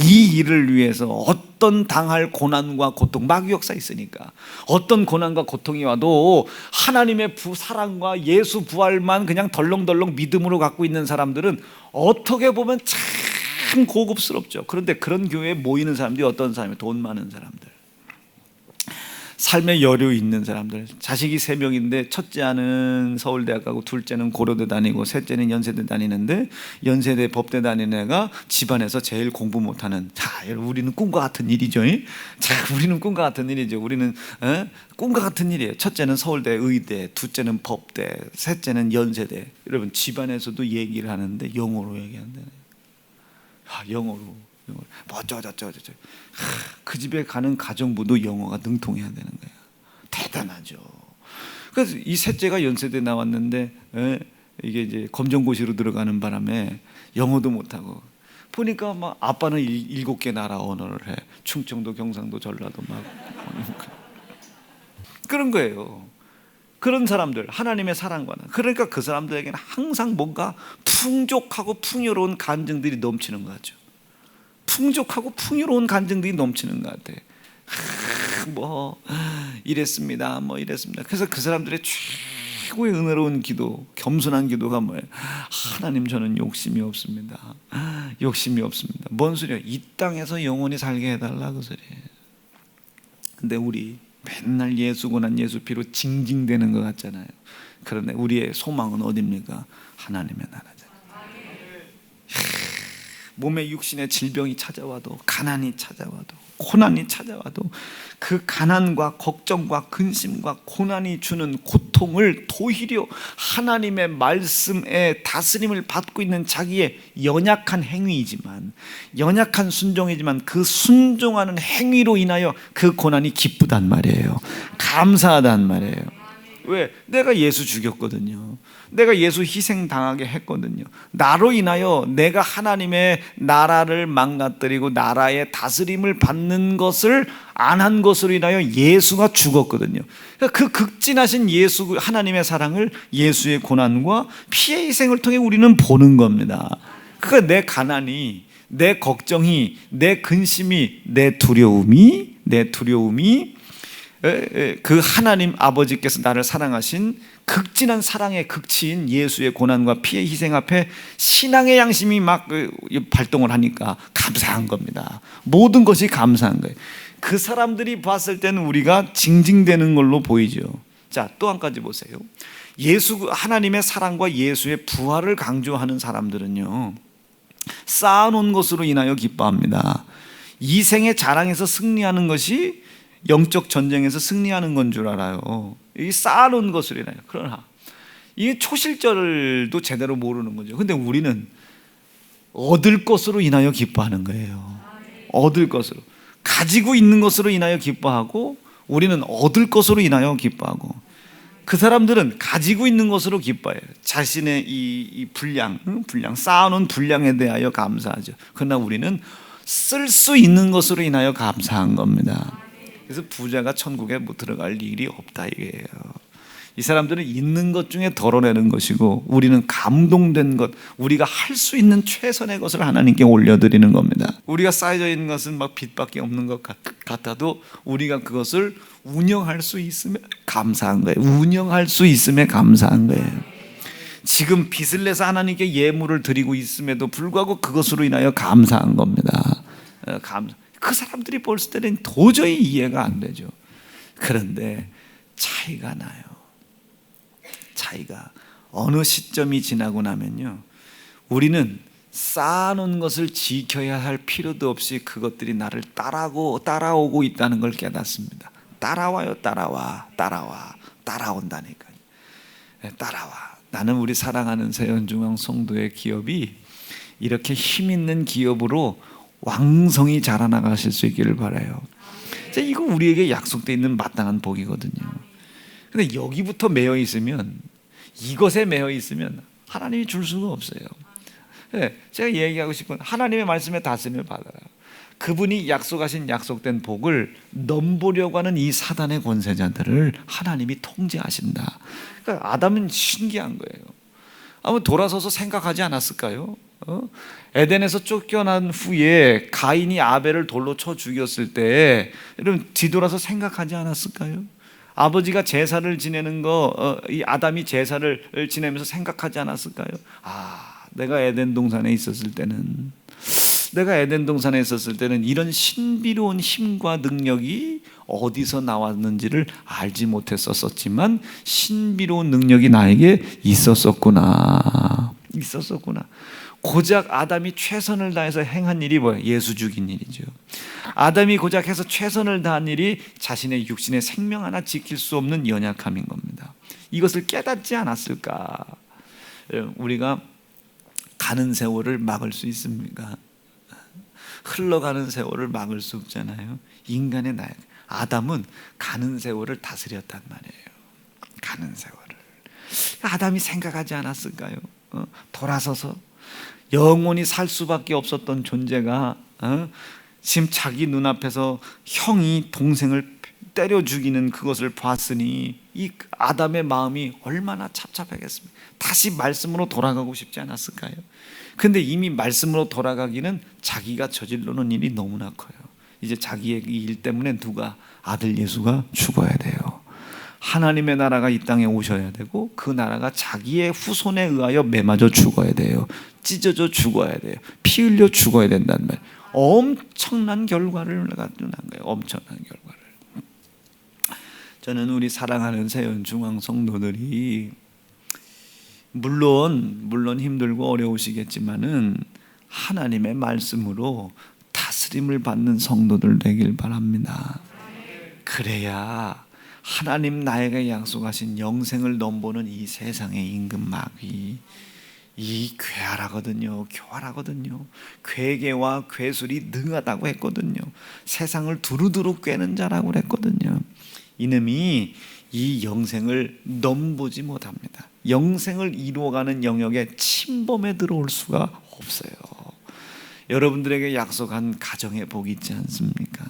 이 일을 위해서 어떤 당할 고난과 고통, 마귀 역사 있으니까 어떤 고난과 고통이 와도 하나님의 사랑과 예수 부활만 그냥 덜렁덜렁 믿음으로 갖고 있는 사람들은 어떻게 보면 참 참 고급스럽죠. 그런데 그런 교회에 모이는 사람들이 어떤 사람이에요? 돈 많은 사람들, 삶의 여유 있는 사람들. 자식이 3명인데 첫째는 서울대학 가고 둘째는 고려대 다니고 셋째는 연세대 다니는데 연세대 법대 다니는 애가 집안에서 제일 공부 못하는. 자, 여러분, 우리는 꿈과 같은 일이죠. 자, 우리는 꿈과 같은 일이죠. 우리는 꿈과 같은 일이에요. 첫째는 서울대 의대, 둘째는 법대, 셋째는 연세대. 여러분, 집안에서도 얘기를 하는데 영어로 얘기한다네. 영어로. 뭐 어쩌저쩌. 그 집에 가는 가정부도 영어가 능통해야 되는 거예요. 대단하죠. 그래서 이 셋째가 연세대 나왔는데 이게 이제 검정고시로 들어가는 바람에 영어도 못하고, 보니까 막 아빠는 7개 나라 언어를 해. 충청도, 경상도, 전라도 막 그런 거예요. 그런 사람들, 하나님의 사랑과는, 그러니까 그 사람들에게는 항상 뭔가 풍족하고 풍요로운 간증들이 넘치는 것 같죠. 풍족하고 풍요로운 간증들이 넘치는 것 같아. 뭐 이랬습니다, 뭐 이랬습니다. 그래서 그 사람들의 최고의 은혜로운 기도, 겸손한 기도가 뭐예요? 하나님, 저는 욕심이 없습니다. 욕심이 없습니다. 뭔 소리야? 이 땅에서 영원히 살게 해달라, 그 소리예요. 근데 우리 맨날 예수 고난 예수 피로 징징대는 것 같잖아요. 그런데 우리의 소망은 어디입니까? 하나님의 나라잖아요. 몸에 육신의 질병이 찾아와도, 가난이 찾아와도, 고난이 찾아와도 그 가난과 걱정과 근심과 고난이 주는 고통을 도히려 하나님의 말씀에 다스림을 받고 있는 자기의 연약한 행위이지만, 연약한 순종이지만 그 순종하는 행위로 인하여 그 고난이 기쁘단 말이에요. 감사하단 말이에요. 왜? 내가 예수 죽였거든요. 내가 예수 희생당하게 했거든요. 나로 인하여 내가 하나님의 나라를 망가뜨리고 나라의 다스림을 받는 것을 안 한 것으로 인하여 예수가 죽었거든요. 그 극진하신 예수, 하나님의 사랑을 예수의 고난과 피의 희생을 통해 우리는 보는 겁니다. 그러니까 내 가난이, 내 걱정이, 내 근심이, 내 두려움이 그 하나님 아버지께서 나를 사랑하신 극진한 사랑의 극치인 예수의 고난과 피의 희생 앞에 신앙의 양심이 막 발동을 하니까 감사한 겁니다. 모든 것이 감사한 거예요. 그 사람들이 봤을 때는 우리가 징징대는 걸로 보이죠. 자, 또 한 가지 보세요. 하나님의 사랑과 예수의 부활을 강조하는 사람들은요, 쌓아놓은 것으로 인하여 기뻐합니다. 이 생의 자랑에서 승리하는 것이 영적 전쟁에서 승리하는 건 줄 알아요. 이 쌓아놓은 것으로 인하여. 그러나 이 초실절도 제대로 모르는 거죠. 근데 우리는 얻을 것으로 인하여 기뻐하는 거예요. 얻을 것으로, 가지고 있는 것으로 인하여 기뻐하고, 우리는 얻을 것으로 인하여 기뻐하고. 그 사람들은 가지고 있는 것으로 기뻐해요. 자신의 이 분량, 쌓아놓은 분량에 대하여 감사하죠. 그러나 우리는 쓸 수 있는 것으로 인하여 감사한 겁니다. 그래서 부자가 천국에 못 들어갈 일이 없다, 이게요. 이 사람들은 있는 것 중에 덜어내는 것이고, 우리는 감동된 것, 우리가 할 수 있는 최선의 것을 하나님께 올려드리는 겁니다. 우리가 쌓여져 있는 것은 막 빚밖에 없는 것 같아도 우리가 그것을 운영할 수 있으면 감사한 거예요. 운영할 수 있음에 감사한 거예요. 지금 빚을 내서 하나님께 예물을 드리고 있음에도 불구하고 그것으로 인하여 감사한 겁니다. 그 사람들이 볼 때는 도저히 이해가 안 되죠. 그런데 차이가 나요. 차이가 어느 시점이 지나고 나면요, 우리는 쌓아놓은 것을 지켜야 할 필요도 없이 그것들이 나를 따라오고 있다는 걸 깨닫습니다. 따라와요. 따라온다니까요. 따라와. 나는 우리 사랑하는 세연중앙 성도의 기업이 이렇게 힘 있는 기업으로 왕성히 자라나가실 수 있기를 바라요. 이거 우리에게 약속되어 있는 마땅한 복이거든요. 근데 여기부터 매여 있으면, 이것에 매여 있으면 하나님이 줄 수가 없어요. 제가 얘기하고 싶은, 하나님의 말씀에 다스림을 받아라. 그분이 약속하신 약속된 복을 넘보려고 하는 이 사단의 권세자들을 하나님이 통제하신다. 그러니까 아담은 신기한 거예요. 아마 돌아서서 생각하지 않았을까요? 에덴에서 쫓겨난 후에 가인이 아벨을 돌로 쳐 죽였을 때, 여러분 뒤돌아서 생각하지 않았을까요? 아버지가 제사를 지내는 거, 이 아담이 제사를 지내면서 생각하지 않았을까요? 내가 에덴 동산에 있었을 때는 내가 에덴 동산에 있었을 때는 이런 신비로운 힘과 능력이 어디서 나왔는지를 알지 못했었지만 신비로운 능력이 나에게 있었었구나. 고작 아담이 최선을 다해서 행한 일이 뭐예요? 예수 죽인 일이죠. 아담이 고작 해서 최선을 다한 일이 자신의 육신의 생명 하나 지킬 수 없는 연약함인 겁니다. 이것을 깨닫지 않았을까? 우리가 가는 세월을 막을 수 있습니까? 흘러가는 세월을 막을 수 없잖아요. 인간의 나이, 아담은 가는 세월을 다스렸단 말이에요. 가는 세월을 아담이 생각하지 않았을까요? 돌아서서 영원히 살 수밖에 없었던 존재가 지금 자기 눈앞에서 형이 동생을 때려 죽이는 그것을 봤으니 이 아담의 마음이 얼마나 찹찹하겠습니까? 다시 말씀으로 돌아가고 싶지 않았을까요? 근데 이미 말씀으로 돌아가기는 자기가 저질러 놓은 일이 너무나 커요. 이제 자기의 이 일 때문에 누가 아들 예수가 죽어야 돼요. 하나님의 나라가 이 땅에 오셔야 되고 그 나라가 자기의 후손에 의하여 매맞아 죽어야 돼요. 찢어져 죽어야 돼요. 피 흘려 죽어야 된다는 말. 엄청난 결과를 갖는 거예요. 엄청난 결과를. 저는 우리 사랑하는 세연중앙 성도들이 물론 힘들고 어려우시겠지만은 하나님의 말씀으로 다스림을 받는 성도들 되길 바랍니다. 그래야 하나님 나에게 약속하신 영생을 넘보는 이 세상의 임금 마귀, 이 괴활하거든요. 교활하거든요. 괴계와 괴술이 능하다고 했거든요. 세상을 두루두루 꿰는 자라고 그랬거든요. 이놈이 이 영생을 넘보지 못합니다. 영생을 이루어가는 영역에 침범해 들어올 수가 없어요. 여러분들에게 약속한 가정의 복이 있지 않습니까?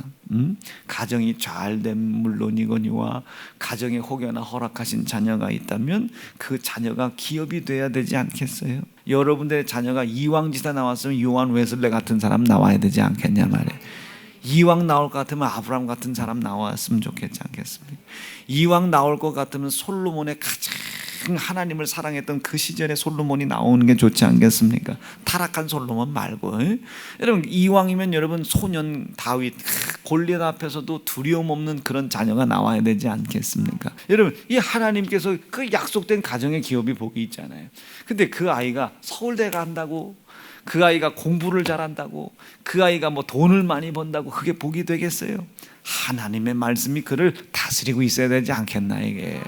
가정이 잘됨 물론이거니와 가정에 혹여나 허락하신 자녀가 있다면 그 자녀가 기업이 돼야 되지 않겠어요? 여러분들의 자녀가 이왕지사 나왔으면 요한 웨슬레 같은 사람 나와야 되지 않겠냐 말이에요. 이왕 나올 것 같으면 아브라함 같은 사람 나왔으면 좋겠지 않겠습니까? 이왕 나올 것 같으면 솔로몬의 가장 하나님을 사랑했던 그 시절의 솔로몬이 나오는 게 좋지 않겠습니까? 타락한 솔로몬 말고. 여러분 이왕이면 여러분 소년 다윗 골리앗 앞에서도 두려움 없는 그런 자녀가 나와야 되지 않겠습니까? 여러분 이 하나님께서 그 약속된 가정의 기업이 복이 있잖아요. 근데 그 아이가 서울대 간다고, 그 아이가 공부를 잘한다고, 그 아이가 뭐 돈을 많이 번다고 그게 복이 되겠어요? 하나님의 말씀이 그를 다스리고 있어야 되지 않겠나 이게.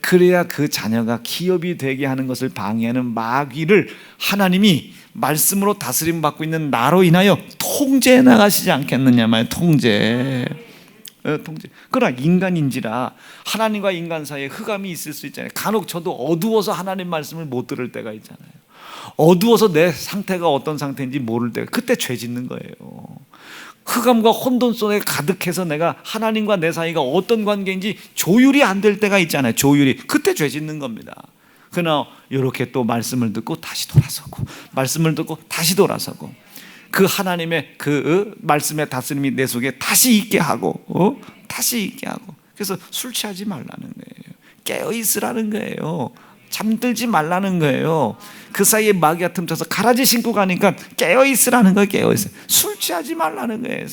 그래야 그 자녀가 기업이 되게 하는 것을 방해하는 마귀를 하나님이 말씀으로 다스림 받고 있는 나로 인하여 통제해 나가시지 않겠느냐 말이에요. 통제. 그러나 인간인지라 하나님과 인간 사이에 흑암이 있을 수 있잖아요. 간혹 저도 어두워서 하나님 말씀을 못 들을 때가 있잖아요. 어두워서 내 상태가 어떤 상태인지 모를 때, 그때 죄 짓는 거예요. 흑암과 혼돈 속에 가득해서 내가 하나님과 내 사이가 어떤 관계인지 조율이 안 될 때가 있잖아요. 조율이. 그때 죄 짓는 겁니다. 그러나 이렇게 또 말씀을 듣고 다시 돌아서고, 말씀을 듣고 다시 돌아서고, 그 하나님의 그 말씀의 다스림이 내 속에 다시 있게 하고, 다시 있게 하고. 그래서 술 취하지 말라는 거예요. 깨어 있으라는 거예요. 잠들지 말라는 거예요. 그 사이에 마귀가 틈타서 가라지 신고 가니까 깨어 있으라는 거예요. 깨어 있어. 술 취하지 말라는 거예요.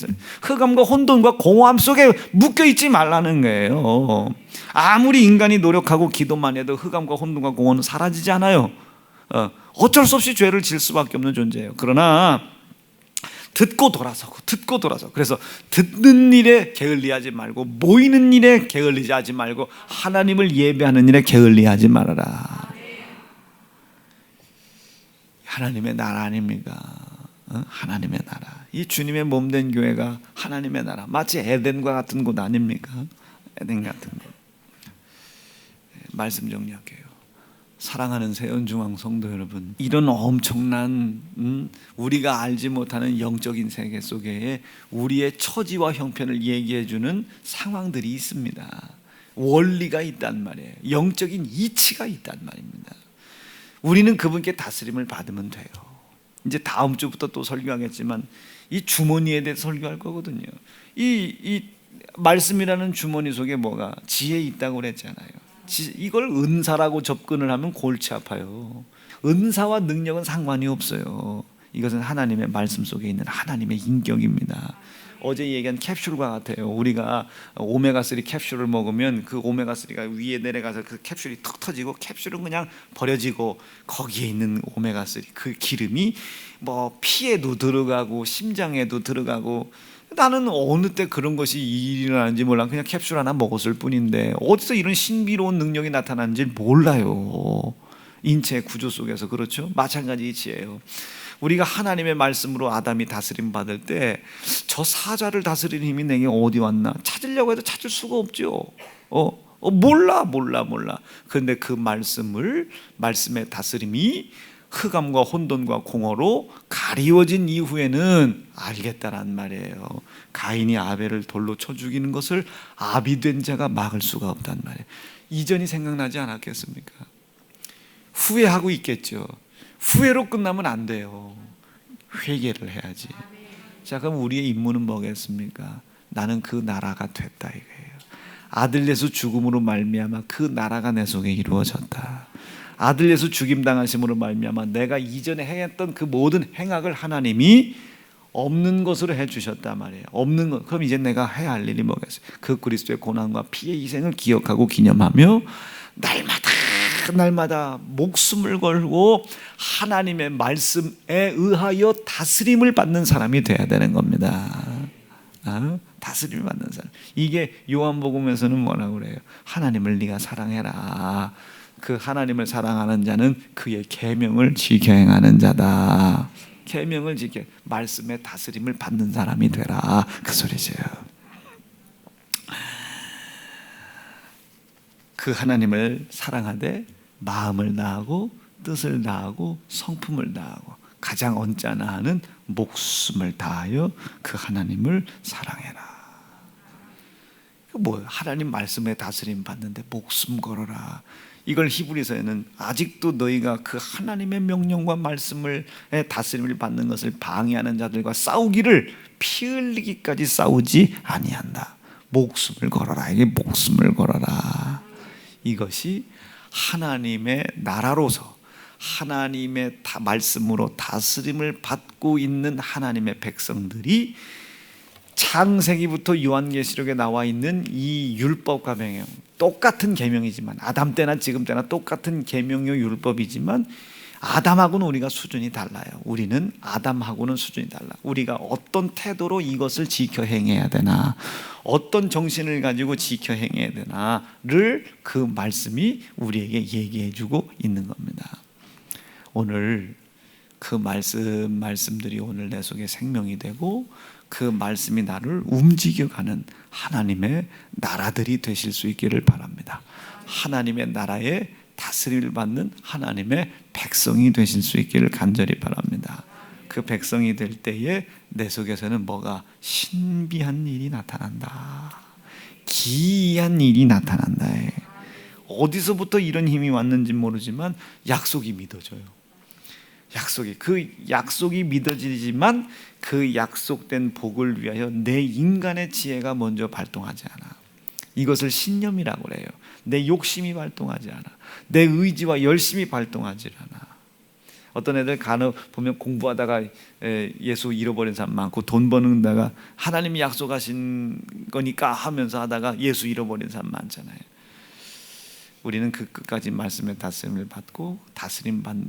흑암과 혼돈과 공허함 속에 묶여 있지 말라는 거예요. 아무리 인간이 노력하고 기도만 해도 흑암과 혼돈과 공허는 사라지지 않아요. 어쩔 수 없이 죄를 질 수밖에 없는 존재예요. 그러나 듣고 돌아서고 듣고 돌아서고, 그래서 듣는 일에 게을리하지 말고 모이는 일에 게을리하지 말고 하나님을 예배하는 일에 게을리하지 말아라. 하나님의 나라 아닙니까? 하나님의 나라. 이 주님의 몸된 교회가 하나님의 나라, 마치 에덴과 같은 곳 아닙니까? 에덴 같은 곳. 말씀 정리할게요. 사랑하는 세연중앙 성도 여러분, 이런 엄청난 우리가 알지 못하는 영적인 세계 속에 우리의 처지와 형편을 얘기해주는 상황들이 있습니다. 원리가 있단 말이에요. 영적인 이치가 있단 말입니다. 우리는 그분께 다스림을 받으면 돼요. 이제 다음 주부터 또 설교하겠지만 이 주머니에 대해 설교할 거거든요. 이 말씀이라는 주머니 속에 뭐가 지혜 있다고 그랬잖아요. 이걸 은사라고 접근을 하면 골치 아파요. 은사와 능력은 상관이 없어요. 이것은 하나님의 말씀 속에 있는 하나님의 인격입니다. 어제 얘기한 캡슐과 같아요. 우리가 오메가3 캡슐을 먹으면 그 오메가3가 위에 내려가서 그 캡슐이 턱 터지고 캡슐은 그냥 버려지고 거기에 있는 오메가3 그 기름이 뭐 피에도 들어가고 심장에도 들어가고, 나는 어느 때 그런 것이 일어나는지 몰라. 그냥 캡슐 하나 먹었을 뿐인데 어디서 이런 신비로운 능력이 나타나는지 몰라요. 인체 구조 속에서. 그렇죠? 마찬가지 이치예요. 우리가 하나님의 말씀으로 아담이 다스림 받을 때 저 사자를 다스리는 힘이 내게 어디 왔나 찾으려고 해도 찾을 수가 없죠. 몰라. 그런데 그 말씀의 다스림이 흑암과 혼돈과 공허로 가리워진 이후에는 알겠다란 말이에요. 가인이 아벨을 돌로 쳐 죽이는 것을 아비 된 자가 막을 수가 없단 말이에요. 이전이 생각나지 않았겠습니까? 후회하고 있겠죠. 후회로 끝나면 안 돼요. 회개를 해야지. 자, 그럼 우리의 임무는 뭐겠습니까? 나는 그 나라가 됐다 이거예요. 아들 예수 죽음으로 말미암아 그 나라가 내 속에 이루어졌다. 아들 예수 죽임 당하심으로 말미암아 내가 이전에 행했던 그 모든 행악을 하나님이 없는 것으로 해주셨단 말이에요. 없는 것. 그럼 이제 내가 해야 할 일이 뭐겠어요? 그 그리스도의 고난과 피의 희생을 기억하고 기념하며 날마다 목숨을 걸고 하나님의 말씀에 의하여 다스림을 받는 사람이 돼야 되는 겁니다. 다스림을 받는 사람. 이게 요한복음에서는 뭐라고 그래요? 하나님을 네가 사랑해라. 그 하나님을 사랑하는 자는 그의 계명을 지켜 행하는 자다. 계명을 지켜 말씀의 다스림을 받는 사람이 되라. 그 소리죠. 그 하나님을 사랑하되 마음을 다하고 뜻을 다하고 성품을 다하고 가장 언짢아 하는 목숨을 다하여 그 하나님을 사랑해라. 뭐 하나님 말씀에 다스림 받는데 목숨 걸어라. 이걸 히브리서에는 아직도 너희가 그 하나님의 명령과 말씀을 다스림을 받는 것을 방해하는 자들과 싸우기를 피 흘리기까지 싸우지 아니한다. 목숨을 걸어라. 이게 목숨을 걸어라. 이것이 하나님의 나라로서 하나님의 말씀으로 다스림을 받고 있는 하나님의 백성들이 창세기부터 요한계시록에 나와 있는 이 율법과 명령, 똑같은 계명이지만 아담 때나 지금 때나 똑같은 계명요 율법이지만 아담하고는 우리가 수준이 달라요. 우리는 아담하고는 수준이 달라. 우리가 어떤 태도로 이것을 지켜 행해야 되나, 어떤 정신을 가지고 지켜 행해야 되나를 그 말씀이 우리에게 얘기해 주고 있는 겁니다. 오늘 그 말씀들이 오늘 내 속에 생명이 되고 그 말씀이 나를 움직여가는 하나님의 나라들이 되실 수 있기를 바랍니다. 하나님의 나라에 다스림을 받는 하나님의 백성이 되실 수 있기를 간절히 바랍니다. 그 백성이 될 때에 내 속에서는 뭐가 신비한 일이 나타난다. 기이한 일이 나타난다. 어디서부터 이런 힘이 왔는지 모르지만 약속이 믿어져요. 그 약속이 믿어지지만 그 약속된 복을 위하여 내 인간의 지혜가 먼저 발동하지 않아. 이것을 신념이라고 해요. 내 욕심이 발동하지 않아. 내 의지와 열심이 발동하지 않아. 어떤 애들 간혹 보면 공부하다가 예수 잃어버린 사람 많고, 돈 버는다가 하나님이 약속하신 거니까 하면서 하다가 예수 잃어버린 사람 많잖아요. 우리는 그 끝까지 말씀의 다스림을 받고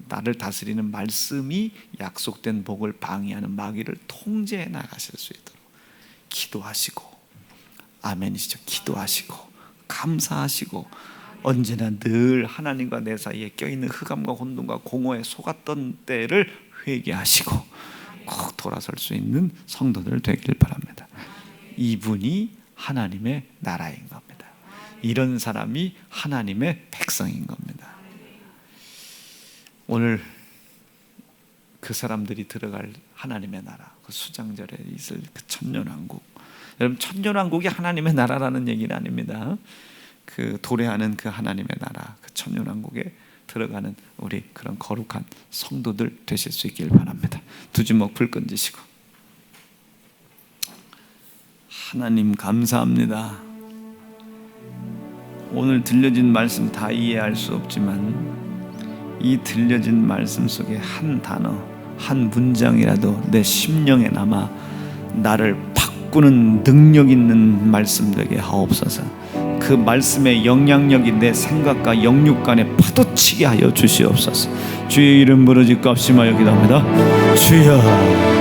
나를 다스리는 말씀이 약속된 복을 방해하는 마귀를 통제해 나가실 수 있도록 기도하시고, 아멘이시죠? 기도하시고 감사하시고 언제나 늘 하나님과 내 사이에 껴있는 흑암과 혼돈과 공허에 속았던 때를 회개하시고 꼭 돌아설 수 있는 성도들 되길 바랍니다. 이분이 하나님의 나라인 겁니다. 이런 사람이 하나님의 백성인 겁니다. 오늘 그 사람들이 들어갈 하나님의 나라, 그 수장절에 있을 그 천년왕국. 여러분, 천년왕국이 하나님의 나라라는 얘기는 아닙니다. 그 도래하는 그 하나님의 나라, 그 천년왕국에 들어가는 우리 그런 거룩한 성도들 되실 수 있길 바랍니다. 두 주먹 불끈 쥐시고. 하나님 감사합니다. 오늘 들려진 말씀 다 이해할 수 없지만 이 들려진 말씀 속에 한 단어, 한 문장이라도 내 심령에 남아 나를 바꾸는 능력 있는 말씀 되게 하옵소서. 그 말씀의 영향력이 내 생각과 영육 간에 파도치게 하여 주시옵소서. 주의 이름 부르짖고 합심하여 기도합니다. 주여